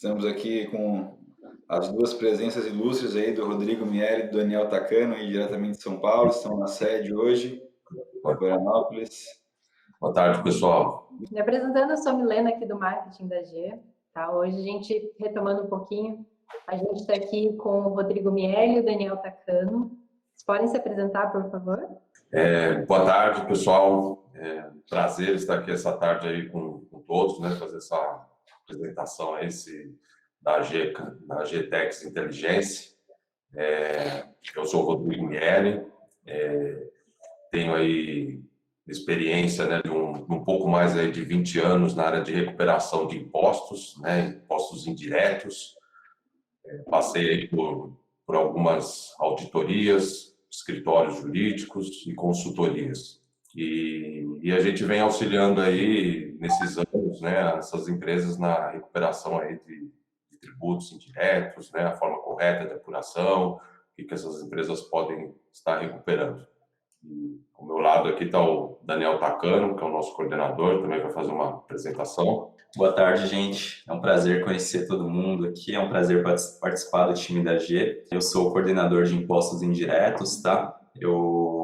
Estamos aqui com as duas presenças ilustres aí do Rodrigo Miele e do Daniel Tacano, aí diretamente de São Paulo, estão na sede hoje, em Florianópolis. Boa tarde, pessoal. Me apresentando, eu sou a Milena aqui do marketing da G. Tá? Hoje a gente, retomando um pouquinho, a gente está aqui com o Rodrigo Miele e o Daniel Tacano. Vocês podem se apresentar, por favor? Boa tarde, pessoal. Prazer estar aqui essa tarde aí com todos, né? Fazer essa apresentação aí da GTEX Inteligência. Eu sou o Rodrigo Miele, tenho aí experiência, né, de um pouco mais aí de 20 anos na área de recuperação de impostos, né, impostos indiretos. Passei aí por algumas auditorias, escritórios jurídicos e consultorias. E a gente vem auxiliando aí nesses anos, né, essas empresas na recuperação aí de tributos indiretos, né, a forma correta de apuração, o que essas empresas podem estar recuperando. E ao meu lado aqui está o Daniel Tacano, que é o nosso coordenador, também vai fazer uma apresentação. Boa tarde, gente. É um prazer conhecer todo mundo aqui, é um prazer participar do time da G. Eu sou o coordenador de impostos indiretos, tá? Eu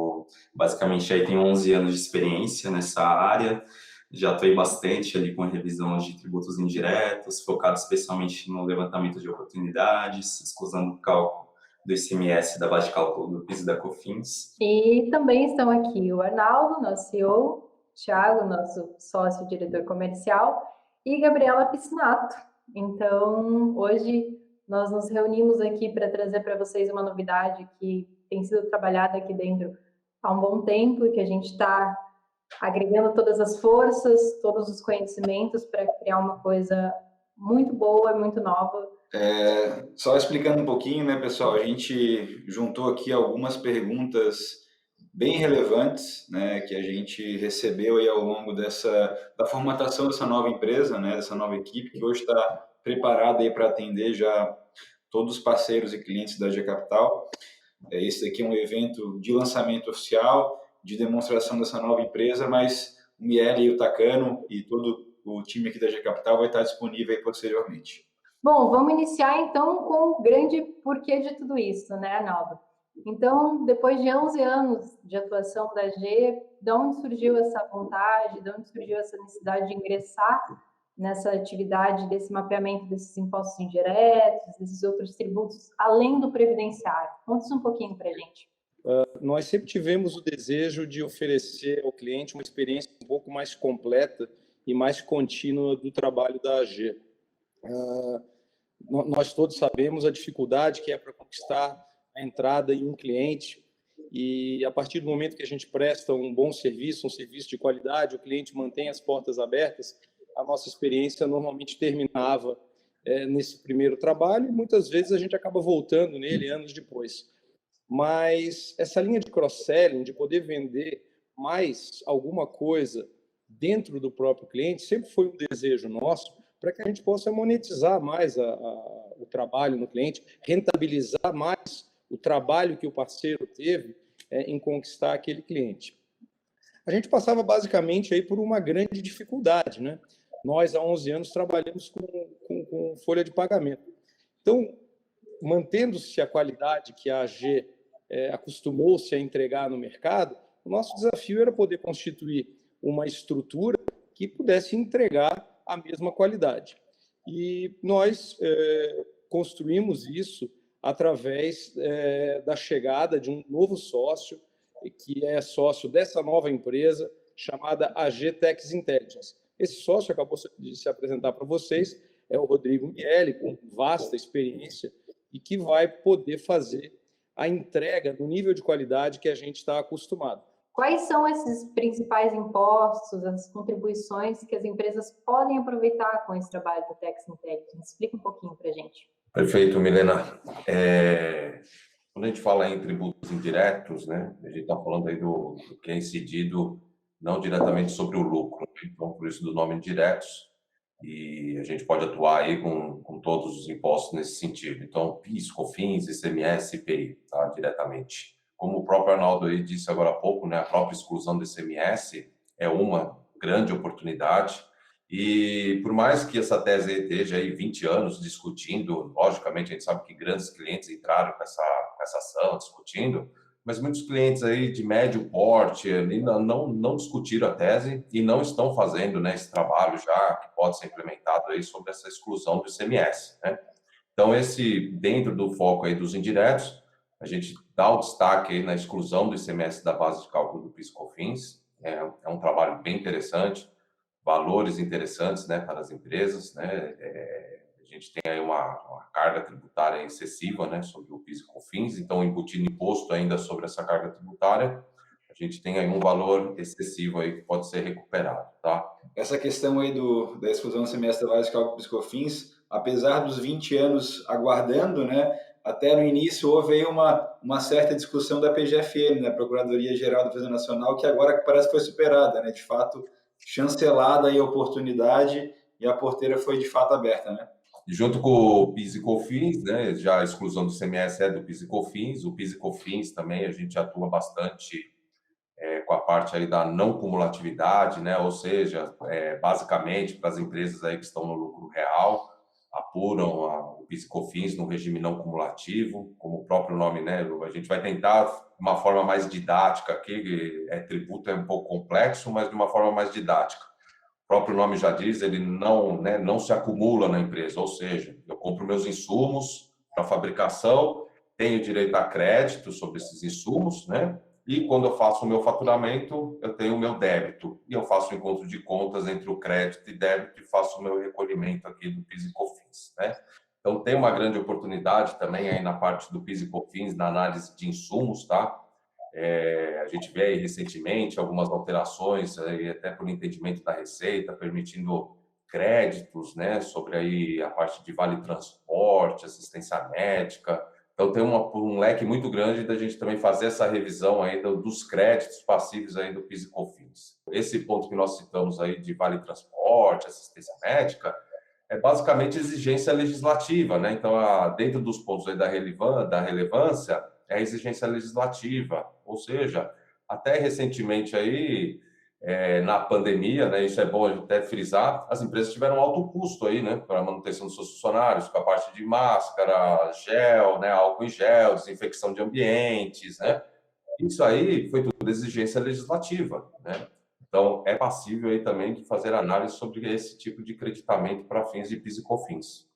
basicamente aí tenho 11 anos de experiência nessa área, já atuei bastante ali com revisão de tributos indiretos, focado especialmente no levantamento de oportunidades, exclusão do cálculo do ICMS, da base de cálculo do PIS e da COFINS. E também estão aqui o Arnaldo, nosso CEO, o Thiago, nosso sócio diretor comercial, e Gabriela Piscinato. Então, hoje nós nos reunimos aqui para trazer para vocês uma novidade que tem sido trabalhada aqui dentro há um bom tempo e que a gente está agregando todas as forças, todos os conhecimentos para criar uma coisa muito boa, muito nova. Só explicando um pouquinho, né, pessoal, a gente juntou aqui algumas perguntas bem relevantes, né, que a gente recebeu aí ao longo da formatação dessa nova empresa, né, dessa nova equipe, que hoje está preparada aí para atender já todos os parceiros e clientes da G Capital. Esse aqui é um evento de lançamento oficial, de demonstração dessa nova empresa, mas o Miele e o Tacano e todo o time aqui da G Capital vai estar disponível aí posteriormente. Bom, vamos iniciar então com o grande porquê de tudo isso, né, Arnaldo? Então, depois de 11 anos de atuação da G, de onde surgiu essa vontade, de onde surgiu essa necessidade de ingressar nessa atividade desse mapeamento desses impostos indiretos, desses outros tributos, além do previdenciário? Conta isso um pouquinho para a gente. Nós sempre tivemos o desejo de oferecer ao cliente uma experiência um pouco mais completa e mais contínua do trabalho da AG. Nós todos sabemos a dificuldade que é para conquistar a entrada em um cliente, e a partir do momento que a gente presta um bom serviço, um serviço de qualidade, o cliente mantém as portas abertas, a nossa experiência normalmente terminava nesse primeiro trabalho, e muitas vezes a gente acaba voltando nele anos depois. Mas essa linha de cross-selling, de poder vender mais alguma coisa dentro do próprio cliente, sempre foi um desejo nosso, para que a gente possa monetizar mais o trabalho no cliente, rentabilizar mais o trabalho que o parceiro teve em conquistar aquele cliente. A gente passava basicamente aí por uma grande dificuldade, né? Nós, há 11 anos, trabalhamos com folha de pagamento. Então, mantendo-se a qualidade que a AG acostumou-se a entregar no mercado, o nosso desafio era poder constituir uma estrutura que pudesse entregar a mesma qualidade. E nós construímos isso através da chegada de um novo sócio, que é sócio dessa nova empresa, chamada GTEX Intelligence. Esse sócio acabou de se apresentar para vocês, é o Rodrigo Miele, com vasta experiência, e que vai poder fazer a entrega no nível de qualidade que a gente está acostumado. Quais são esses principais impostos, as contribuições que as empresas podem aproveitar com esse trabalho do Tex Intelligence? Explica um pouquinho para a gente. Perfeito, Milena. Quando a gente fala em tributos indiretos, né, a gente está falando aí do que é incidido não diretamente sobre o lucro, então por isso do nome indiretos, e a gente pode atuar aí com todos os impostos nesse sentido. Então, PIS, COFINS, ICMS, IPI, tá, diretamente. Como o próprio Arnaldo aí disse agora há pouco, né, a própria exclusão do ICMS é uma grande oportunidade, E por mais que essa tese esteja aí 20 anos discutindo, logicamente a gente sabe que grandes clientes entraram com essa ação, discutindo, mas muitos clientes aí de médio porte não discutiram a tese e não estão fazendo, né, esse trabalho já que pode ser implementado aí sobre essa exclusão do ICMS, né? Então, dentro do foco aí dos indiretos, a gente dá o destaque aí na exclusão do ICMS da base de cálculo do PIS/COFINS. É um trabalho bem interessante, valores interessantes, né, para as empresas, né? A gente tem aí uma carga tributária excessiva, né, sobre o PIS e COFINS, então embutindo imposto ainda sobre essa carga tributária, a gente tem aí um valor excessivo aí que pode ser recuperado, tá? Essa questão aí da exclusão do semestre da base de cálculo PIS/COFINS, apesar dos 20 anos aguardando, né, até no início houve aí uma certa discussão da PGFN, né, Procuradoria Geral da Fazenda Nacional, que agora parece que foi superada, né, de fato, chancelada aí a oportunidade e a porteira foi de fato aberta, né? E junto com o PIS e COFINS, né, já a exclusão do ICMS é do PIS e COFINS, o PIS e COFINS também a gente atua bastante com a parte aí da não cumulatividade, né, ou seja, basicamente para as empresas aí que estão no lucro real, apuram o PIS e COFINS no regime não cumulativo, como o próprio nome, né, a gente vai tentar de uma forma mais didática aqui, tributo é um pouco complexo, mas de uma forma mais didática. O próprio nome já diz, ele não, né, não se acumula na empresa, ou seja, eu compro meus insumos para fabricação, tenho direito a crédito sobre esses insumos, né? E quando eu faço o meu faturamento, eu tenho o meu débito. E eu faço o encontro de contas entre o crédito e débito e faço o meu recolhimento aqui do PIS e COFINS, né? Então, tem uma grande oportunidade também aí na parte do PIS e COFINS, na análise de insumos, tá? A gente vê aí recentemente algumas alterações, aí, até por entendimento da Receita, permitindo créditos, né, sobre aí a parte de vale transporte, assistência médica. Então tem um leque muito grande da gente também fazer essa revisão aí dos créditos passíveis aí do PIS e COFINS. Esse ponto que nós citamos aí de vale transporte, assistência médica, é basicamente exigência legislativa, né? Então, dentro dos pontos aí da relevância, é a exigência legislativa, ou seja, até recentemente aí, na pandemia, né, isso é bom até frisar, as empresas tiveram alto custo aí, né, para a manutenção dos seus funcionários, com a parte de máscara, gel, né, álcool em gel, desinfecção de ambientes, né? Isso aí foi tudo exigência legislativa, né? Então, é passível aí também de fazer análise sobre esse tipo de creditamento para fins de PIS e COFINS.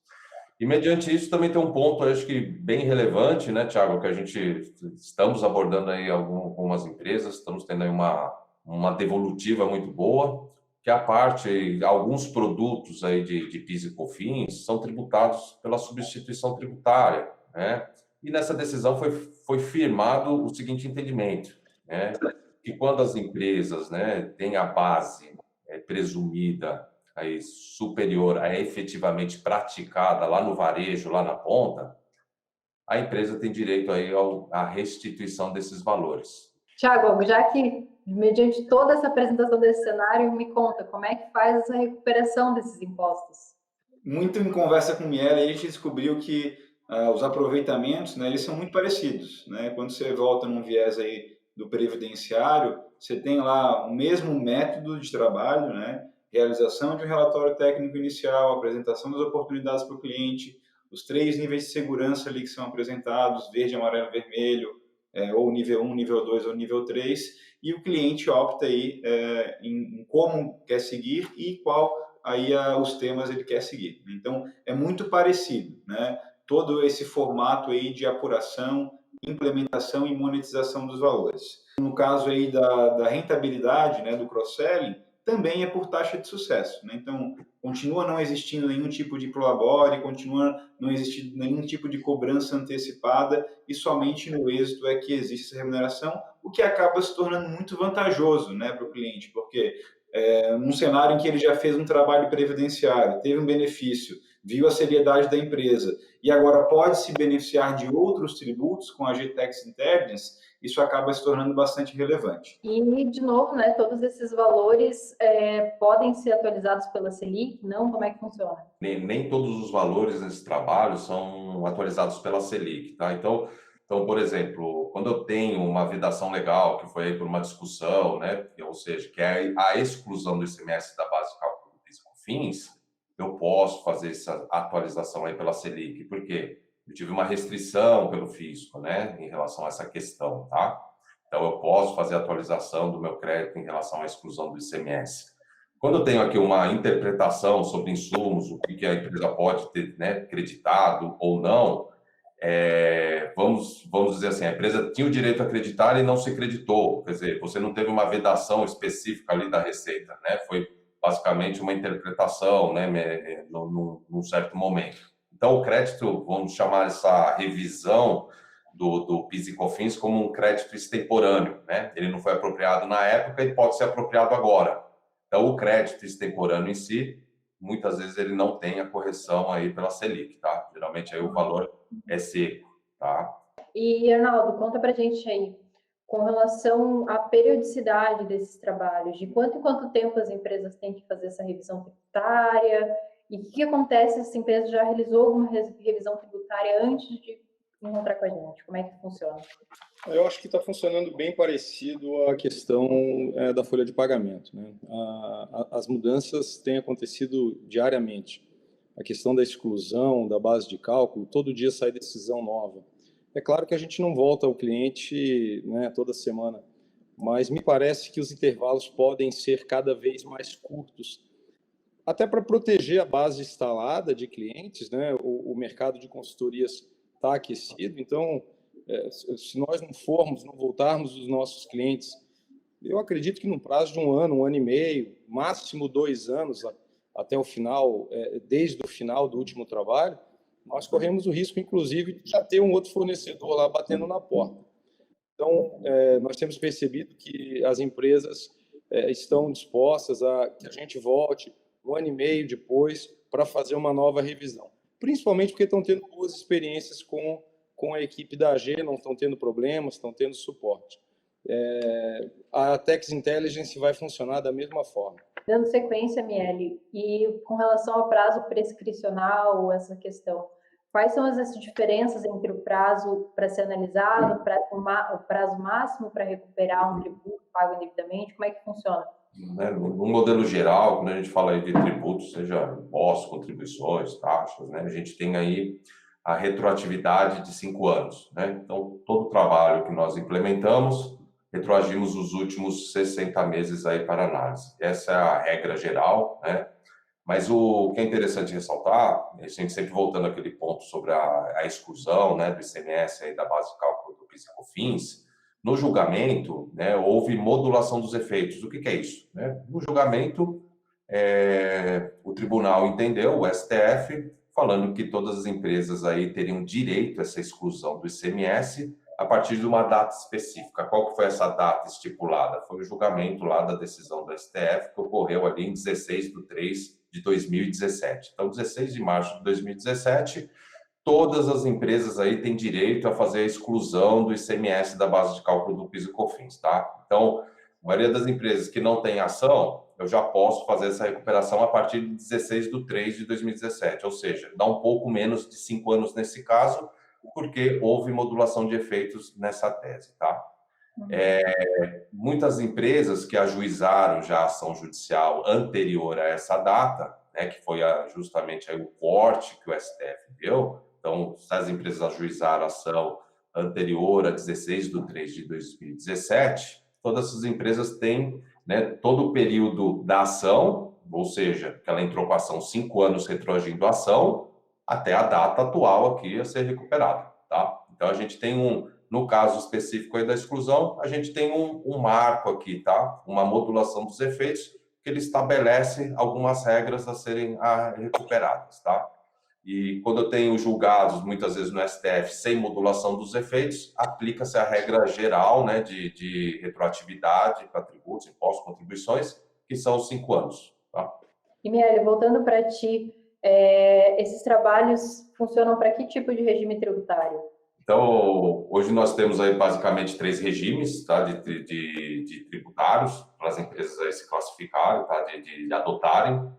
E, mediante isso, também tem um ponto, acho que bem relevante, né, Thiago, que a gente estamos abordando aí algumas empresas, estamos tendo aí uma devolutiva muito boa, que a parte, alguns produtos aí de PIS e COFINS são tributados pela substituição tributária, né? E nessa decisão foi firmado o seguinte entendimento, né? Que quando as empresas, né, têm a base presumida aí superior a efetivamente praticada lá no varejo, lá na ponta, a empresa tem direito aí à restituição desses valores. Tiago, já que, mediante toda essa apresentação desse cenário, me conta, como é que faz essa recuperação desses impostos? Muito em conversa com o Miele, a gente descobriu que os aproveitamentos, né, eles são muito parecidos, né? Quando você volta num viés aí do previdenciário, você tem lá o mesmo método de trabalho, né? Realização de um relatório técnico inicial, apresentação das oportunidades para o cliente, os 3 níveis de segurança ali que são apresentados, verde, amarelo, vermelho, ou nível 1, nível 2 ou nível 3, e o cliente opta aí em como quer seguir e qual aí os temas ele quer seguir. Então, é muito parecido, né? Todo esse formato aí de apuração, implementação e monetização dos valores. No caso aí da rentabilidade, né, do cross-selling, também é por taxa de sucesso, né? Então, continua não existindo nenhum tipo de prolabore, continua não existindo nenhum tipo de cobrança antecipada e somente no êxito é que existe essa remuneração, o que acaba se tornando muito vantajoso, né, para o cliente, porque num cenário em que ele já fez um trabalho previdenciário, teve um benefício, viu a seriedade da empresa e agora pode se beneficiar de outros tributos com a GTax Intelligence, isso acaba se tornando bastante relevante. E, de novo, né, todos esses valores podem ser atualizados pela Selic? Não? Como é que funciona? Nem todos os valores nesse trabalho são atualizados pela Selic, tá? Então, por exemplo, quando eu tenho uma vedação legal, que foi aí por uma discussão, né, ou seja, que é a exclusão do ICMS da base de cálculo do PIS e COFINS, eu posso fazer essa atualização aí pela Selic, porque eu tive uma restrição pelo fisco, né, em relação a essa questão, tá? Então, eu posso fazer a atualização do meu crédito em relação à exclusão do ICMS. Quando eu tenho aqui uma interpretação sobre insumos, o que a empresa pode ter, né, creditado ou não, vamos dizer assim, a empresa tinha o direito a acreditar e não se creditou. Quer dizer, você não teve uma vedação específica ali da Receita, né? Foi basicamente uma interpretação, né, num certo momento. Então, o crédito, vamos chamar essa revisão do PIS e COFINS como um crédito extemporâneo, né? Ele não foi apropriado na época e pode ser apropriado agora. Então, o crédito extemporâneo em si, muitas vezes ele não tem a correção aí pela Selic, tá? Geralmente aí o valor é seco, tá? E, Arnaldo, conta pra gente aí, com relação à periodicidade desses trabalhos, de quanto em quanto tempo as empresas têm que fazer essa revisão tributária, e o que acontece se essa empresa já realizou alguma revisão tributária antes de encontrar com a gente? Como é que funciona? Eu acho que está funcionando bem parecido à questão da folha de pagamento, né? As mudanças têm acontecido diariamente. A questão da exclusão, da base de cálculo, todo dia sai decisão nova. É claro que a gente não volta ao cliente, né, toda semana, mas me parece que os intervalos podem ser cada vez mais curtos, até para proteger a base instalada de clientes, né? O mercado de consultorias está aquecido, então, se nós não voltarmos os nossos clientes, eu acredito que no prazo de um ano e meio, máximo 2 anos, até o final, desde o final do último trabalho, nós corremos o risco, inclusive, de já ter um outro fornecedor lá batendo na porta. Então, nós temos percebido que as empresas estão dispostas a que a gente volte 1 ano e meio depois para fazer uma nova revisão, principalmente porque estão tendo boas experiências com a equipe da AG, não estão tendo problemas, estão tendo suporte. A Tax Intelligence vai funcionar da mesma forma. Dando sequência, Miele, e com relação ao prazo prescricional, essa questão, quais são as diferenças entre o prazo para ser analisado, o prazo máximo para recuperar um tributo pago indevidamente? Como é que funciona? No modelo geral, quando a gente fala aí de tributos, seja impostos, contribuições, taxas, né, a gente tem aí a retroatividade de 5 anos, né? Então, todo o trabalho que nós implementamos, retroagimos os últimos 60 meses aí para análise. Essa é a regra geral, né? Mas o que é interessante ressaltar, a gente sempre voltando àquele ponto sobre a exclusão, né, do ICMS aí da base de cálculo do PIS e COFINS, no julgamento, né, houve modulação dos efeitos. O que é isso? Né? No julgamento, o tribunal entendeu, o STF, falando que todas as empresas aí teriam direito a essa exclusão do ICMS a partir de uma data específica. Qual que foi essa data estipulada? Foi o julgamento lá da decisão do STF, que ocorreu ali em 16/3 de 2017. Então, 16 de março de 2017, todas as empresas aí têm direito a fazer a exclusão do ICMS da base de cálculo do PIS e COFINS, tá? Então, a maioria das empresas que não tem ação, eu já posso fazer essa recuperação a partir de 16/3 de 2017, ou seja, dá um pouco menos de 5 anos nesse caso, porque houve modulação de efeitos nessa tese, tá? Muitas empresas que ajuizaram já a ação judicial anterior a essa data, né, que foi justamente aí o corte que o STF deu, então, se as empresas ajuizaram a ação anterior a 16/3 de 2017, todas essas empresas têm, né, todo o período da ação, ou seja, que ela entrou com a ação 5 anos retroagindo a ação, até a data atual aqui a ser recuperada, tá? Então, a gente tem no caso específico aí da exclusão, a gente tem um marco aqui, tá? Uma modulação dos efeitos, que ele estabelece algumas regras a serem recuperadas, tá? E quando eu tenho julgados, muitas vezes no STF, sem modulação dos efeitos, aplica-se a regra geral, né, de retroatividade para tributos, impostos, contribuições, que são os 5 anos, tá? E, Miele, voltando para ti, esses trabalhos funcionam para que tipo de regime tributário? Então, hoje nós temos aí basicamente 3 regimes, tá, de tributários para as empresas aí se classificarem, tá, de adotarem.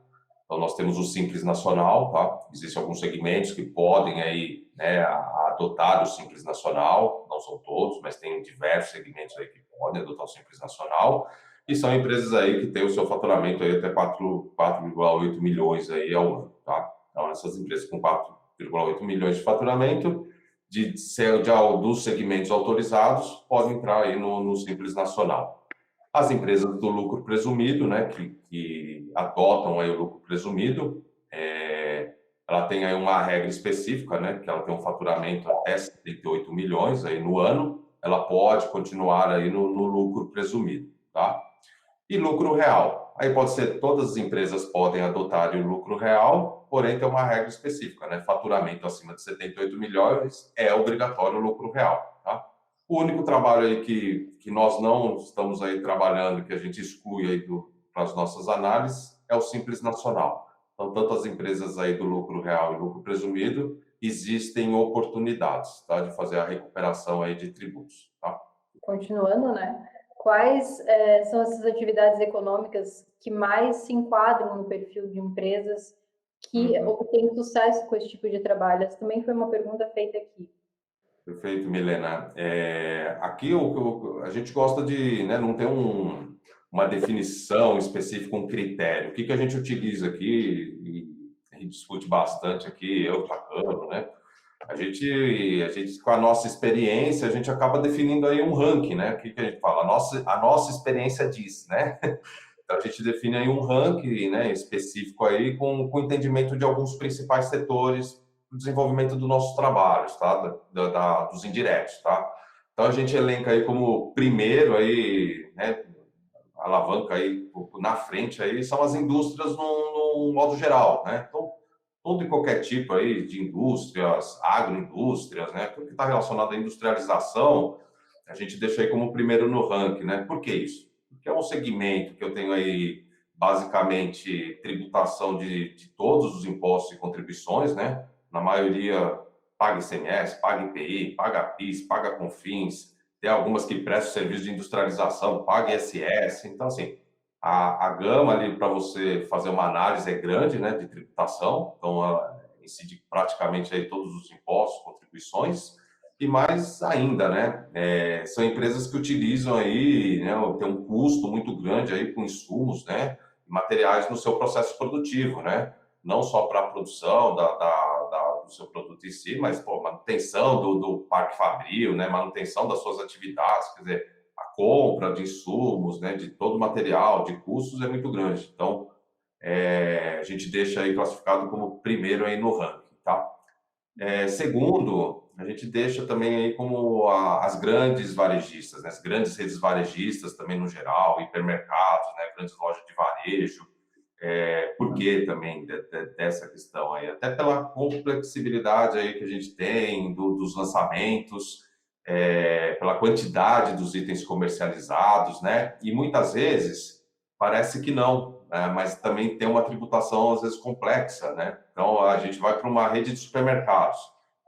Então, nós temos o Simples Nacional, tá? Existem alguns segmentos que podem aí, né, adotar o Simples Nacional, não são todos, mas tem diversos segmentos aí que podem adotar o Simples Nacional. e são empresas aí que têm o seu faturamento aí até 4,8 milhões aí ao ano, tá? Então, essas empresas com 4,8 milhões de faturamento, dos segmentos autorizados, podem entrar aí no Simples Nacional. As empresas do lucro presumido, né, que adotam aí o lucro presumido, ela tem aí uma regra específica, né, que ela tem um faturamento até 78 milhões aí no ano, ela pode continuar aí no lucro presumido, tá? E lucro real. Aí pode ser, todas as empresas podem adotar o lucro real, porém tem uma regra específica, né? Faturamento acima de 78 milhões é obrigatório o lucro real, tá? O único trabalho aí que nós não estamos aí trabalhando, que a gente exclui aí para as nossas análises, é o Simples Nacional. Então, tanto as empresas aí do lucro real e lucro presumido, existem oportunidades, tá? De fazer a recuperação aí de tributos, tá? Continuando, né? Quais são essas atividades econômicas que mais se enquadram no perfil de empresas que obtêm sucesso com esse tipo de trabalho? Essa também foi uma pergunta feita aqui. Perfeito, Milena. Aqui a gente gosta de, né, não tem uma definição específica, um critério. O que a gente utiliza aqui, e a gente discute bastante aqui, eu, Tacano, né? A gente, com a nossa experiência, a gente acaba definindo aí um ranking, né? O que a gente fala? A nossa experiência diz, né? Então, a gente define aí um ranking, né, específico aí com entendimento de alguns principais setores do desenvolvimento dos nossos trabalhos, tá? Dos indiretos, tá? Então, a gente elenca aí como primeiro aí, né, alavanca aí na frente aí, são as indústrias no modo geral, né? Então, todo e qualquer tipo aí de indústrias, agroindústrias, né? Tudo que está relacionado à industrialização, a gente deixa aí como primeiro no ranking, né? Por que isso? Porque é um segmento que eu tenho aí, basicamente, tributação de todos os impostos e contribuições, né? Na maioria, paga ICMS, paga IPI, paga PIS, paga CONFINS, tem algumas que prestam serviço de industrialização, paga ISS. Então, assim, a gama ali para você fazer uma análise é grande, né, de tributação, então incide praticamente aí todos os impostos, contribuições, e mais ainda, né, são empresas que utilizam aí, né, tem um custo muito grande aí com insumos, né, materiais no seu processo produtivo, né, não só para a produção do seu produto em si, mas manutenção do parque fabril, né, manutenção das suas atividades, quer dizer, compra de insumos, né, de todo o material, de custos é muito grande. Então, a gente deixa aí classificado como primeiro aí no ranking, tá? Segundo, a gente deixa também aí como as grandes varejistas, né, as grandes redes varejistas também no geral, hipermercados, né, grandes lojas de varejo. Por que também dessa questão aí? Até pela complexibilidade aí que a gente tem dos lançamentos, pela quantidade dos itens comercializados, né? E muitas vezes parece que não, né? Mas também tem uma tributação às vezes complexa, né? Então a gente vai para uma rede de supermercados,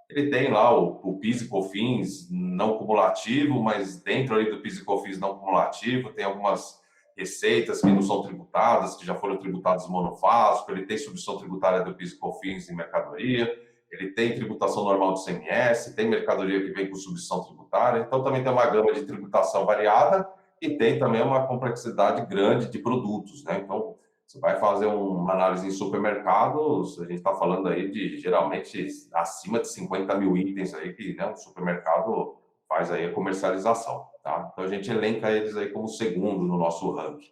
ele tem lá o PIS e COFINS não cumulativo, mas dentro ali do PIS e COFINS não cumulativo tem algumas receitas que não são tributadas, que já foram tributadas monofásico, ele tem substituição tributária do PIS e COFINS em mercadoria, ele tem tributação normal do ICMS, tem mercadoria que vem com substituição tributária, então também tem uma gama de tributação variada e tem também uma complexidade grande de produtos, né? Então, você vai fazer uma análise em supermercados, a gente está falando aí de geralmente acima de 50 mil itens aí que, né, um supermercado faz aí a comercialização, tá? Então a gente elenca eles aí como segundo no nosso ranking.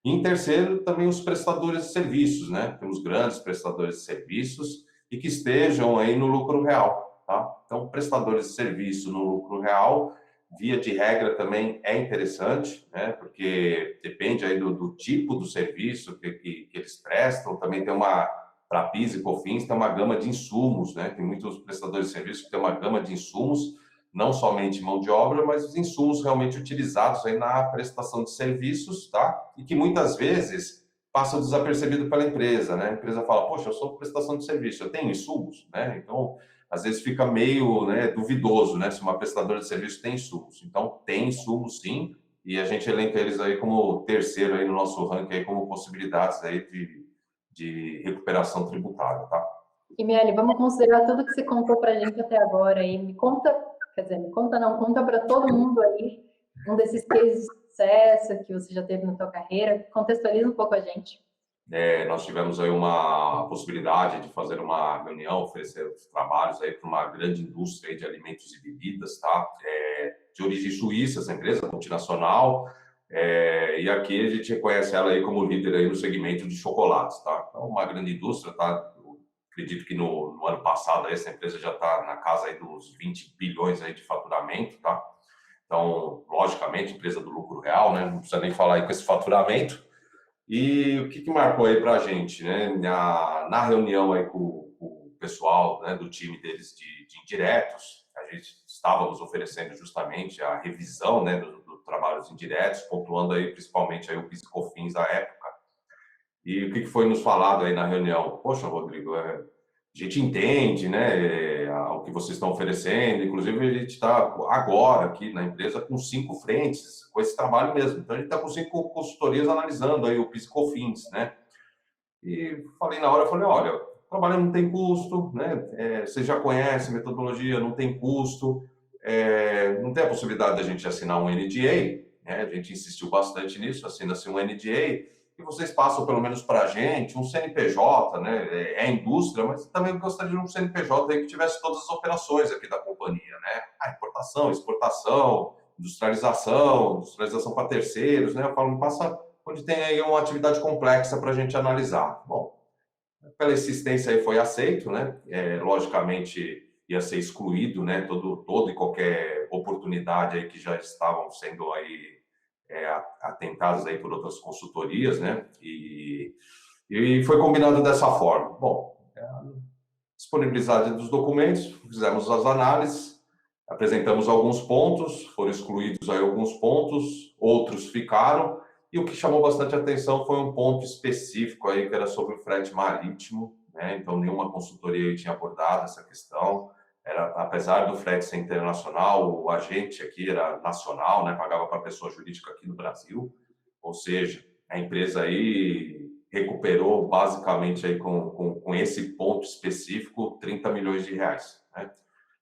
E em terceiro, também os prestadores de serviços, né? Temos grandes prestadores de serviços e que estejam aí no lucro real, tá? Então, prestadores de serviço no lucro real, via de regra também é interessante, né? Porque depende aí do tipo do serviço que eles prestam, também tem para PIS e COFINS, tem uma gama de insumos, né? Tem muitos prestadores de serviço que tem uma gama de insumos, não somente mão de obra, mas os insumos realmente utilizados aí na prestação de serviços, tá? E que muitas vezes passam desapercebido pela empresa, né? A empresa fala, poxa, eu sou prestação de serviço, eu tenho insumos, né? Então, às vezes fica meio, né, duvidoso, né, se uma prestadora de serviço tem insumos. Então, tem insumos sim, e a gente elenca eles aí como terceiro aí no nosso ranking aí como possibilidades aí de recuperação tributária, tá? E, Miele, vamos considerar tudo que você contou para a gente até agora aí. Me conta, quer dizer, me conta não, conta para todo mundo aí um desses cases sucesso que você já teve na sua carreira? Contextualiza um pouco a gente. Nós tivemos aí uma possibilidade de fazer uma reunião, oferecer os trabalhos aí para uma grande indústria aí de alimentos e bebidas, tá? De origem suíça, essa empresa multinacional, e aqui a gente reconhece ela aí como líder aí no segmento de chocolates, tá? Então, uma grande indústria, tá? Eu acredito que no ano passado aí, essa empresa já está na casa aí dos 20 bilhões aí de faturamento, tá? Então, logicamente, empresa do lucro real, né? Não precisa nem falar aí com esse faturamento. E o que marcou aí para a gente, né? Na reunião aí com o pessoal, né, do time deles de indiretos, a gente estávamos oferecendo justamente a revisão, né, do trabalhos indiretos, pontuando aí principalmente aí o PIS e COFINS da época. E o que foi nos falado aí na reunião? Poxa, Rodrigo, a gente entende, né, o que vocês estão oferecendo. Inclusive, a gente está agora aqui na empresa com 5 frentes, com esse trabalho mesmo. Então, a gente está com 5 consultorias analisando aí o PIS e COFINS, né? E falei na hora, eu falei, olha, o trabalho não tem custo, né? Vocês já conhecem a metodologia, não tem custo. Não tem a possibilidade da gente assinar um NDA, né? A gente insistiu bastante nisso, assina-se um NDA, e vocês passam pelo menos para a gente um CNPJ, né? É indústria, mas também gostaria de um CNPJ aí que tivesse todas as operações aqui da companhia, né? Importação, exportação, industrialização para terceiros, né? Eu falo, me passa onde tem aí uma atividade complexa para a gente analisar. Bom, pela insistência aí foi aceito, né? Logicamente ia ser excluído, né? Todo e qualquer oportunidade aí que já estavam sendo aí atentados aí por outras consultorias, né? E foi combinado dessa forma. Bom, disponibilidade dos documentos, fizemos as análises, apresentamos alguns pontos, foram excluídos aí alguns pontos, outros ficaram, e o que chamou bastante atenção foi um ponto específico aí que era sobre o frete marítimo, né? Então nenhuma consultoria tinha abordado essa questão. Apesar do frete ser internacional, o agente aqui era nacional, né? Pagava para a pessoa jurídica aqui no Brasil, ou seja, a empresa aí recuperou basicamente aí com esse ponto específico 30 milhões de reais, né?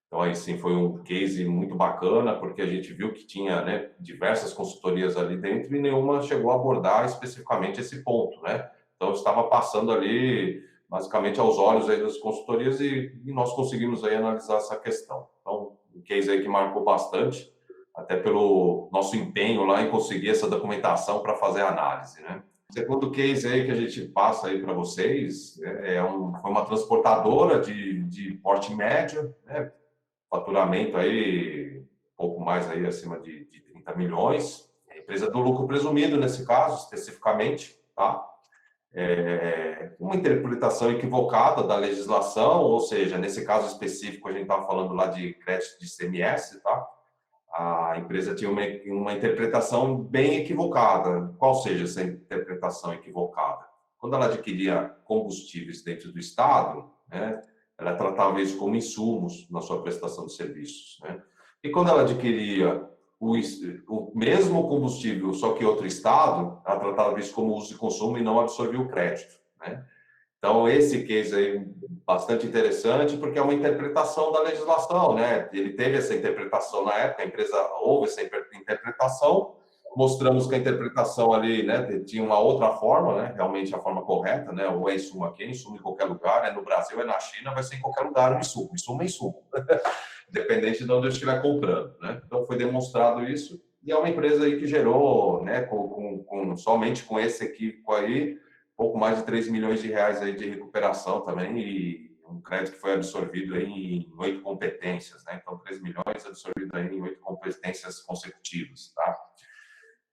Então aí sim foi um case muito bacana, porque a gente viu que tinha, né, diversas consultorias ali dentro e nenhuma chegou a abordar especificamente esse ponto, né? Então estava passando ali basicamente aos olhos aí das consultorias e nós conseguimos aí analisar essa questão. Então, um case aí que marcou bastante, até pelo nosso empenho lá em conseguir essa documentação para fazer a análise, né? O segundo case aí que a gente passa aí para vocês foi uma transportadora de porte médio, né? Faturamento aí um pouco mais aí acima de 30 milhões, empresa do lucro presumido nesse caso especificamente, tá? Uma interpretação equivocada da legislação, ou seja, nesse caso específico a gente estava falando lá de crédito de ICMS, tá? A empresa tinha uma interpretação bem equivocada. Qual seja essa interpretação equivocada? Quando ela adquiria combustíveis dentro do Estado, né, ela tratava isso como insumos na sua prestação de serviços, né? E quando ela adquiria o mesmo combustível, só que outro estado, ela tratava isso como uso de consumo e não absorvia o crédito, né? Então, esse case aí bastante interessante, porque é uma interpretação da legislação, né? Ele teve essa interpretação na época, a empresa houve essa interpretação, mostramos que a interpretação ali, né, tinha uma outra forma, né? Realmente a forma correta, né? Ou é insumo aqui, é insumo em qualquer lugar, no Brasil, é na China, vai ser em qualquer lugar um insumo é insumo. Dependente de onde eu estiver comprando, né? Então foi demonstrado isso e é uma empresa aí que gerou, né, somente com esse equipo aí, pouco mais de 3 milhões de reais aí de recuperação também e um crédito que foi absorvido aí em 8 competências, né? Então 3 milhões absorvido aí em 8 competências consecutivas, tá?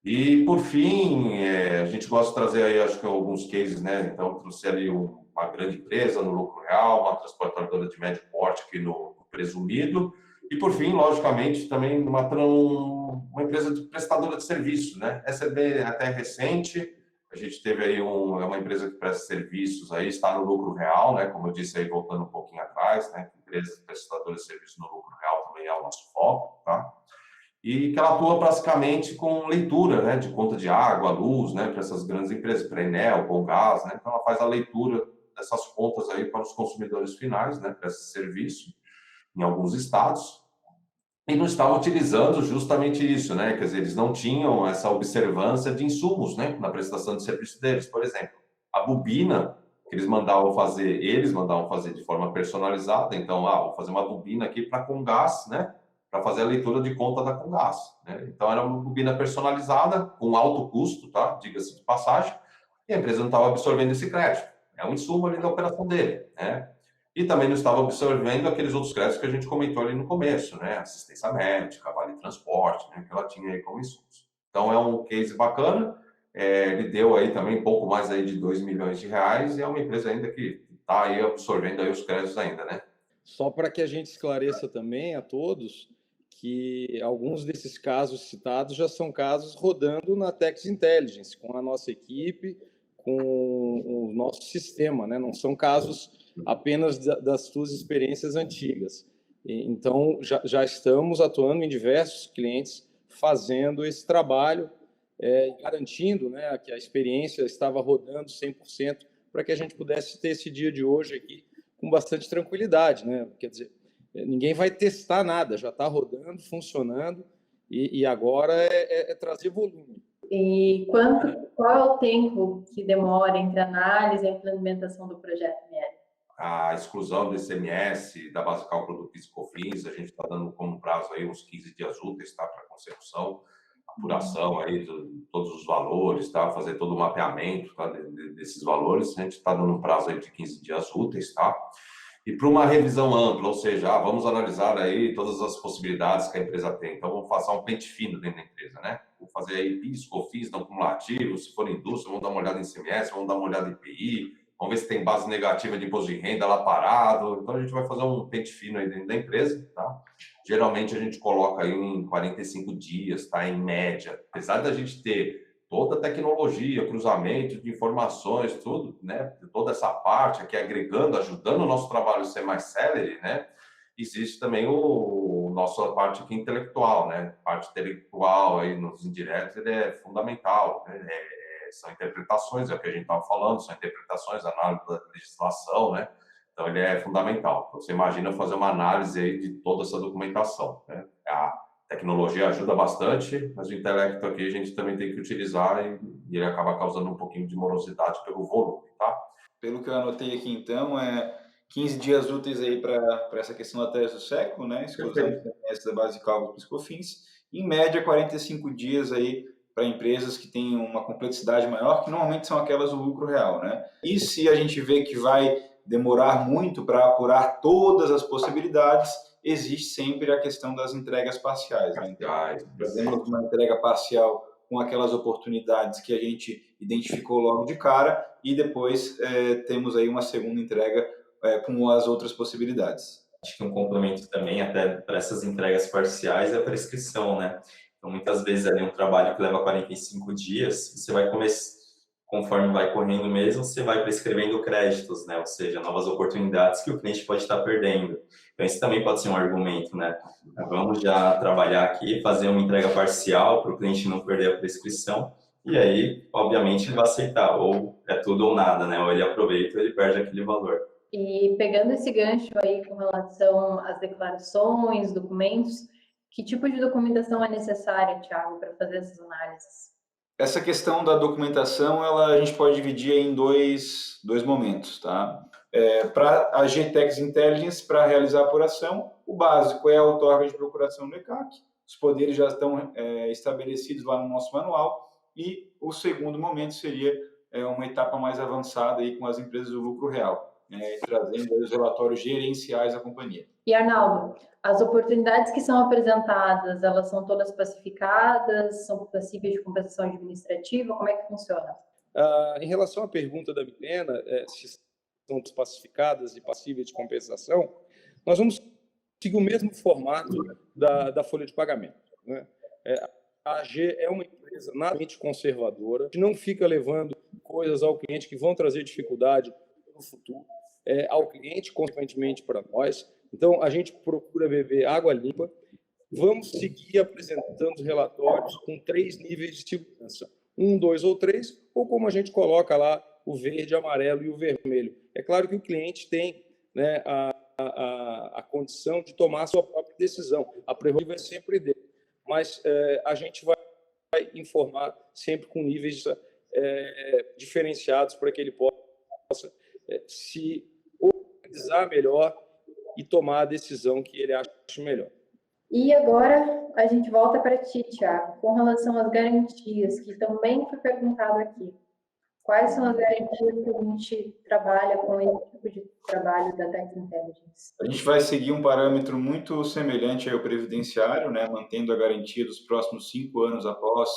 E por fim, a gente gosta de trazer aí, acho que alguns cases, né? Então trouxe ali uma grande empresa no lucro real, uma transportadora de médio porte aqui no presumido, e por fim, logicamente, também uma empresa de prestadora de serviços, né? Essa é bem até recente, a gente teve aí uma empresa que presta serviços aí, está no lucro real, né? Como eu disse aí, voltando um pouquinho atrás, né? Empresas prestadoras de serviços no lucro real também é o nosso foco, tá? E que ela atua basicamente com leitura, né? De conta de água, luz, né? Para essas grandes empresas, para Enel, Comgás, né? Então ela faz a leitura dessas contas aí para os consumidores finais, né? Para esse serviço em alguns estados. e não estavam utilizando justamente isso, né? Quer dizer, eles não tinham essa observância de insumos, né, na prestação de serviço deles. Por exemplo, a bobina que eles mandavam fazer de forma personalizada. Então, vou fazer uma bobina aqui para Comgás, né, para fazer a leitura de conta da Comgás, né? Então, era uma bobina personalizada com alto custo, tá? Diga-se de passagem, e a empresa não estava absorvendo esse crédito. É um insumo ali da operação dele, né? E também não estava absorvendo aqueles outros créditos que a gente comentou ali no começo, né? Assistência médica, vale transporte, né? Que ela tinha aí como insumos. Então, é um case bacana. Ele deu aí também pouco mais aí de 2 milhões de reais e é uma empresa ainda que está aí absorvendo aí os créditos ainda, né? Só para que a gente esclareça também a todos que alguns desses casos citados já são casos rodando na Tex Intelligence, com a nossa equipe, com o nosso sistema, né? Não são casos apenas das suas experiências antigas. Então, já estamos atuando em diversos clientes fazendo esse trabalho, garantindo, né, que a experiência estava rodando 100% para que a gente pudesse ter esse dia de hoje aqui com bastante tranquilidade, né? Quer dizer, ninguém vai testar nada, já está rodando, funcionando, e agora é trazer volume. E qual é o tempo que demora entre a análise e a implementação do projeto ML? A exclusão do ICMS, da base de cálculo do PIS e COFINS, a gente está dando como prazo aí uns 15 dias úteis, tá, para consecução, apuração aí de todos os valores, tá, fazer todo o mapeamento, tá, desses valores, a gente está dando um prazo aí de 15 dias úteis, tá, e para uma revisão ampla, ou seja, vamos analisar aí todas as possibilidades que a empresa tem, então vamos fazer um pente fino dentro da empresa, né, vamos fazer aí PIS, COFINS, não cumulativo, se for indústria, vamos dar uma olhada em ICMS, vamos dar uma olhada em IPI, vamos ver se tem base negativa de imposto de renda lá parado. Então, a gente vai fazer um pente fino aí dentro da empresa, tá? Geralmente, a gente coloca aí em 45 dias, tá? Em média. Apesar da gente ter toda a tecnologia, cruzamento de informações, tudo, né? Toda essa parte aqui agregando, ajudando o nosso trabalho a ser mais célere, né? Existe também o nossa parte aqui intelectual, né? A parte intelectual aí nos indiretos, ele é fundamental, né? São interpretações, é o que a gente estava falando, são interpretações, análise da legislação, né? Então, ele é fundamental. Você imagina fazer uma análise aí de toda essa documentação, né? A tecnologia ajuda bastante, mas o intelecto aqui a gente também tem que utilizar e ele acaba causando um pouquinho de morosidade pelo volume, tá? Pelo que eu anotei aqui, então, 15 dias úteis aí para essa questão da tese do século, né? Exclusão do ICMS da base de cálculo dos COFINS. Em média, 45 dias aí para empresas que têm uma complexidade maior, que normalmente são aquelas do lucro real, né? E se a gente vê que vai demorar muito para apurar todas as possibilidades, existe sempre a questão das entregas parciais, né? Então, fazemos uma entrega parcial com aquelas oportunidades que a gente identificou logo de cara e depois temos aí uma segunda entrega com as outras possibilidades. Acho que um complemento também, até para essas entregas parciais, é a prescrição, né? Então, muitas vezes, ali um trabalho que leva 45 dias, você vai começar, conforme vai correndo mesmo, você vai prescrevendo créditos, né? Ou seja, novas oportunidades que o cliente pode estar perdendo. Então, isso também pode ser um argumento, né? Vamos já trabalhar aqui, fazer uma entrega parcial para o cliente não perder a prescrição, e aí, obviamente, ele vai aceitar, ou é tudo ou nada, né? Ou ele aproveita ou ele perde aquele valor. E pegando esse gancho aí com relação às declarações, documentos, que tipo de documentação é necessária, Thiago, para fazer essas análises? Essa questão da documentação, a gente pode dividir em dois momentos, tá? Para a GTEX Intelligence, para realizar a apuração, o básico é a outorga de procuração do ECAC, os poderes já estão estabelecidos lá no nosso manual, e o segundo momento seria uma etapa mais avançada aí com as empresas do lucro real, trazendo os relatórios gerenciais da companhia. E, Arnaldo, as oportunidades que são apresentadas, elas são todas pacificadas, são passíveis de compensação administrativa? Como é que funciona? Em relação à pergunta da Milena, se são pacificadas e passíveis de compensação, nós vamos seguir o mesmo formato da folha de pagamento, né? A AG é uma empresa naturalmente conservadora, que não fica levando coisas ao cliente que vão trazer dificuldade no futuro, ao cliente, consequentemente para nós. Então, a gente procura beber água limpa. Vamos seguir apresentando os relatórios com 3 níveis de segurança. 1, 2 ou 3, ou como a gente coloca lá, o verde, amarelo e o vermelho. É claro que o cliente tem, né, a condição de tomar a sua própria decisão. A prerrogativa é sempre dele. Mas a gente vai informar sempre com níveis diferenciados para que ele possa se organizar melhor e tomar a decisão que ele acha melhor. E agora a gente volta para ti, Thiago, com relação às garantias, que também foi perguntado aqui. Quais são as garantias que a gente trabalha com esse tipo de trabalho da Tax Intelligence? A gente vai seguir um parâmetro muito semelhante ao previdenciário, né, mantendo a garantia dos próximos 5 anos após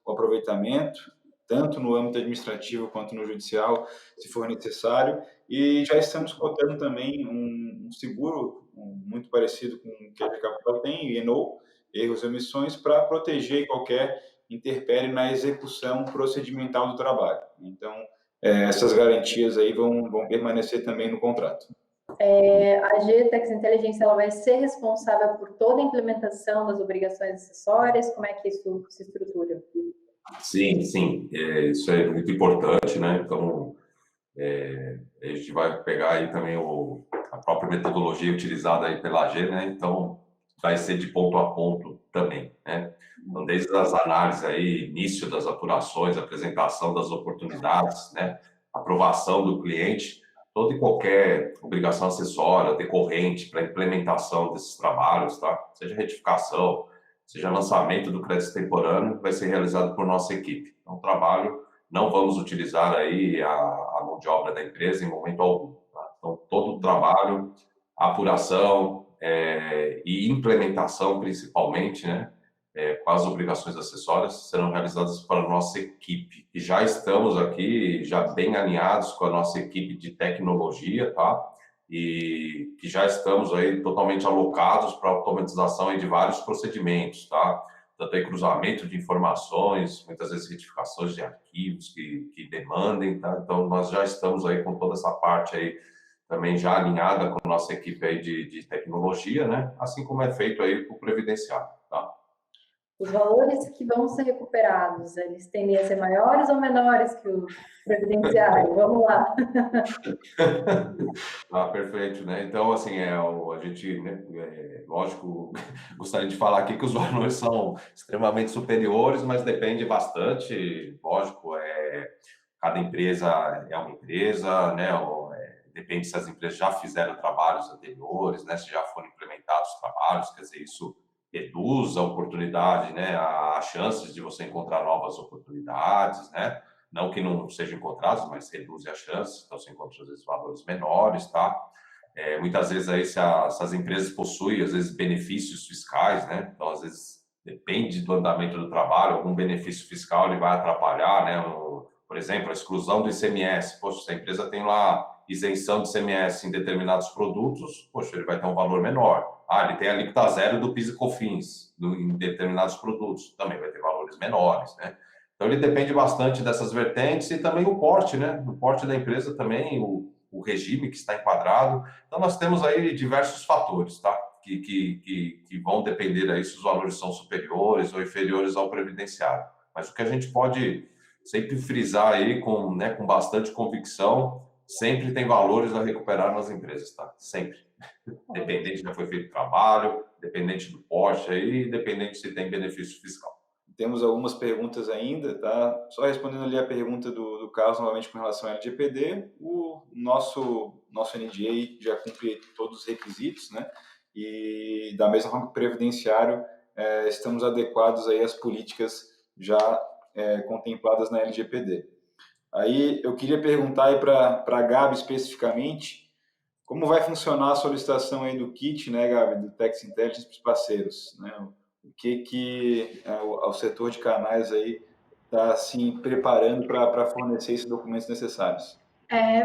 o aproveitamento, tanto no âmbito administrativo quanto no judicial, se for necessário. E já estamos cotando também um seguro muito parecido com o que a Capital tem, E&O, erros e omissões, para proteger qualquer intempérie na execução procedimental do trabalho. Então, essas garantias aí vão permanecer também no contrato. A G Tax Intelligence ela vai ser responsável por toda a implementação das obrigações acessórias? Como é que isso se estrutura? Sim, isso é muito importante, né? Então, a gente vai pegar aí também a própria metodologia utilizada aí pela AG, né? Então, vai ser de ponto a ponto também, né? Então, desde as análises aí, início das apurações, apresentação das oportunidades, né? Aprovação do cliente, toda e qualquer obrigação acessória, decorrente para implementação desses trabalhos, tá? Seja retificação, seja lançamento do crédito extemporâneo, vai ser realizado por nossa equipe. Então, o trabalho, não vamos utilizar aí a mão de obra da empresa em momento algum. Tá? Então, todo o trabalho, apuração e implementação, principalmente, né, com as obrigações acessórias, serão realizadas pela nossa equipe. E já estamos aqui, já bem alinhados com a nossa equipe de tecnologia, tá? E que já estamos aí totalmente alocados para a automatização aí de vários procedimentos, tá? Tanto aí cruzamento de informações, muitas vezes retificações de arquivos que demandem, tá? Então, nós já estamos aí com toda essa parte aí também já alinhada com a nossa equipe aí de tecnologia, né? Assim como é feito aí para o previdenciário, tá? Os valores que vão ser recuperados, eles tendem a ser maiores ou menores que o previdenciário? Vamos lá. Perfeito, né? Então, assim, a gente, né, lógico, gostaria de falar aqui que os valores são extremamente superiores, mas depende bastante, lógico, cada empresa é uma empresa, né? Depende se as empresas já fizeram trabalhos anteriores, né? Se já foram implementados trabalhos, quer dizer, isso reduz a oportunidade, né? As chances de você encontrar novas oportunidades, né? Não que não sejam encontrados, mas reduz as chances, então você encontra, às vezes, valores menores, tá? Muitas vezes, aí, se as empresas possuem, às vezes, benefícios fiscais, né? Então, às vezes, depende do andamento do trabalho, algum benefício fiscal ele vai atrapalhar, né? Por exemplo, a exclusão do ICMS. Poxa, se a empresa tem lá isenção de ICMS em determinados produtos, poxa, ele vai ter um valor menor. Ele tem a alíquota zero do PIS e COFINS em determinados produtos, também vai ter valores menores, né? Então, ele depende bastante dessas vertentes e também o porte, né? O porte da empresa também, o regime que está enquadrado. Então, nós temos aí diversos fatores, tá? Que vão depender aí se os valores são superiores ou inferiores ao previdenciário. Mas o que a gente pode sempre frisar aí com bastante convicção, sempre tem valores a recuperar nas empresas, tá? Sempre. Dependente se já foi feito trabalho, dependente do porte aí, dependente se tem benefício fiscal. Temos algumas perguntas ainda, tá? Só respondendo ali a pergunta do Carlos, novamente com relação ao LGPD, o nosso NDA já cumpre todos os requisitos, né? E da mesma forma que o previdenciário, estamos adequados aí às políticas já contempladas na LGPD. Aí eu queria perguntar aí para a Gabi especificamente, como vai funcionar a solicitação aí do kit, né, Gabi, do Tax Intelligence para os parceiros, né? O que o setor de canais aí está se preparando para fornecer esses documentos necessários?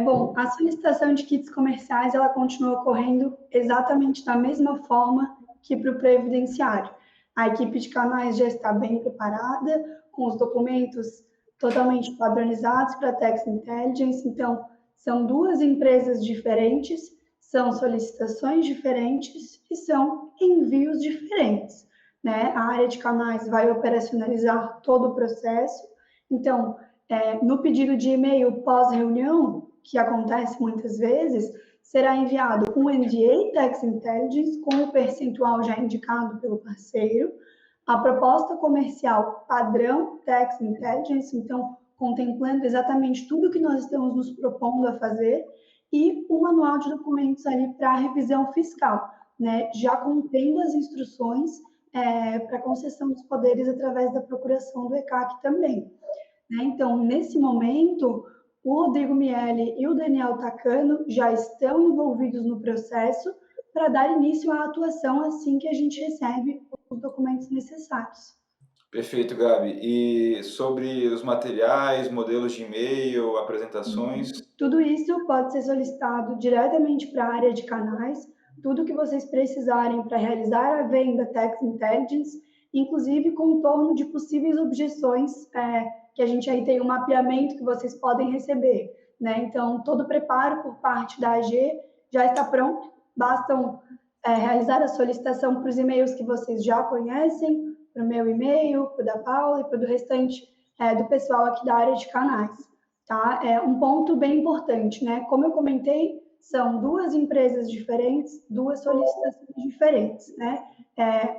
Bom, a solicitação de kits comerciais, ela continua ocorrendo exatamente da mesma forma que para o previdenciário. A equipe de canais já está bem preparada, com os documentos totalmente padronizados para a Tax Intelligence. Então, são duas empresas diferentes, são solicitações diferentes e são envios diferentes, né? A área de canais vai operacionalizar todo o processo. Então, no pedido de e-mail pós-reunião, que acontece muitas vezes, será enviado um NDA Tax Intelligence com o percentual já indicado pelo parceiro, a proposta comercial padrão Tax Intelligence, então contemplando exatamente tudo que nós estamos nos propondo a fazer, e um manual de documentos ali para a revisão fiscal, né, já contendo as instruções para concessão dos poderes através da procuração do ECAC também. Né? Então, nesse momento, o Rodrigo Miele e o Daniel Takano já estão envolvidos no processo para dar início à atuação assim que a gente recebe os documentos necessários. Perfeito, Gabi. E sobre os materiais, modelos de e-mail, apresentações? Tudo isso pode ser solicitado diretamente para a área de canais, tudo que vocês precisarem para realizar a venda Tax Intelligence, inclusive contorno de possíveis objeções, que a gente aí tem um mapeamento que vocês podem receber, né? Então, todo o preparo por parte da AG já está pronto, bastam realizar a solicitação para os e-mails que vocês já conhecem, para o meu e-mail, para o da Paula e para o do restante do pessoal aqui da área de canais. Tá? É um ponto bem importante, né? Como eu comentei, são duas empresas diferentes, duas solicitações diferentes, né?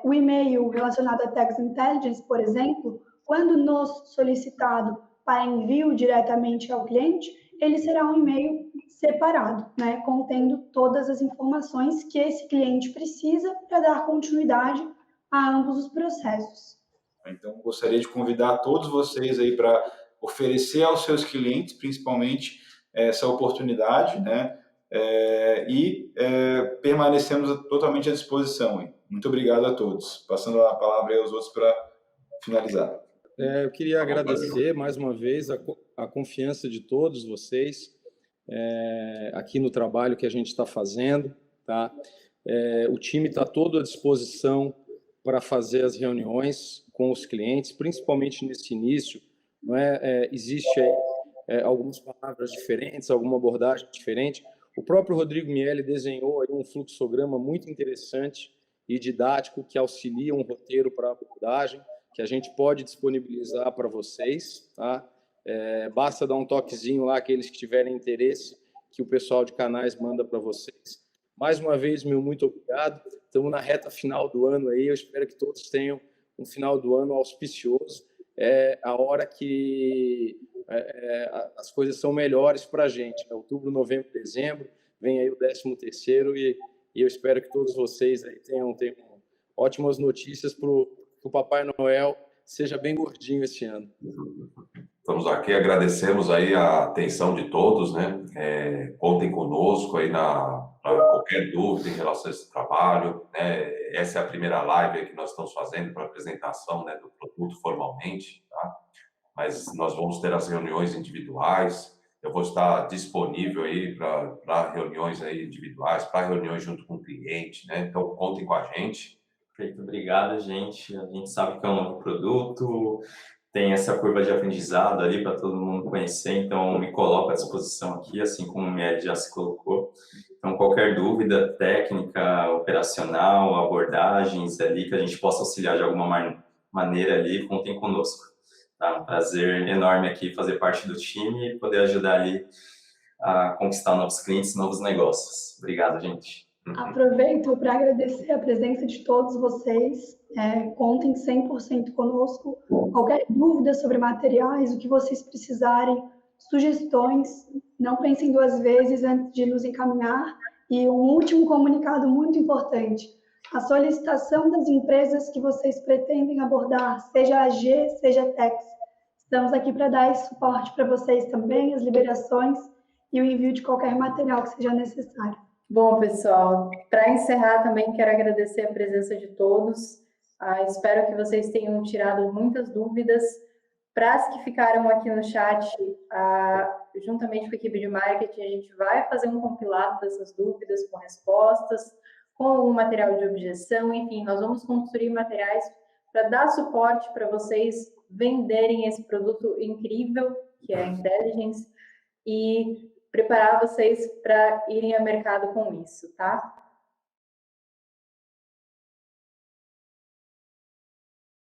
O e-mail relacionado a Tax Intelligence, por exemplo, quando nos solicitado para envio diretamente ao cliente, ele será um e-mail separado, né? Contendo todas as informações que esse cliente precisa para dar continuidade a ambos os processos. Então, gostaria de convidar todos vocês aí para oferecer aos seus clientes, principalmente, essa oportunidade, né? Permanecemos totalmente à disposição. Hein? Muito obrigado a todos. Passando a palavra aí aos outros para finalizar. Eu queria agradecer mais uma vez a confiança de todos vocês aqui no trabalho que a gente está fazendo. Tá? O time está todo à disposição para fazer as reuniões com os clientes, principalmente nesse início. Não existe algumas palavras diferentes, alguma abordagem diferente. O próprio Rodrigo Miele desenhou aí um fluxograma muito interessante e didático que auxilia um roteiro para a abordagem, que a gente pode disponibilizar para vocês. Tá? Basta dar um toquezinho lá, aqueles que tiverem interesse, que o pessoal de canais manda para vocês. Mais uma vez, meu muito obrigado. Estamos na reta final do ano aí, eu espero que todos tenham um final do ano auspicioso. É a hora que as coisas são melhores para a gente. Outubro, novembro, dezembro, vem aí o 13º e eu espero que todos vocês aí tenham ótimas notícias para o Papai Noel seja bem gordinho este ano. Estamos aqui, agradecemos aí a atenção de todos, né? Contem conosco aí para qualquer dúvida em relação a esse trabalho, né? Essa é a primeira live que nós estamos fazendo para apresentação, né, do produto formalmente, tá? Mas nós vamos ter as reuniões individuais. Eu vou estar disponível aí para reuniões aí individuais, para reuniões junto com o cliente, né? Então contem com a gente. Perfeito, obrigado, gente. A gente sabe que é um novo produto, tem essa curva de aprendizado ali para todo mundo conhecer, então me coloco à disposição aqui, assim como o Miele já se colocou. Então, qualquer dúvida técnica, operacional, abordagens ali, que a gente possa auxiliar de alguma maneira ali, contem conosco. Tá? Um prazer enorme aqui fazer parte do time e poder ajudar ali a conquistar novos clientes, novos negócios. Obrigado, gente. Aproveito para agradecer a presença de todos vocês. Contem 100% conosco. Qualquer dúvida sobre materiais, o que vocês precisarem, sugestões, não pensem duas vezes antes de nos encaminhar. E um último comunicado muito importante. A solicitação das empresas que vocês pretendem abordar, seja AG, seja Tex. Estamos aqui para dar esse suporte para vocês também, as liberações e o envio de qualquer material que seja necessário. Bom, pessoal, para encerrar também quero agradecer a presença de todos. Espero que vocês tenham tirado muitas dúvidas. Para as que ficaram aqui no chat, juntamente com a equipe de marketing, a gente vai fazer um compilado dessas dúvidas com respostas, com algum material de objeção, enfim, nós vamos construir materiais para dar suporte para vocês venderem esse produto incrível, que é a Intelligence, e preparar vocês para irem ao mercado com isso, tá?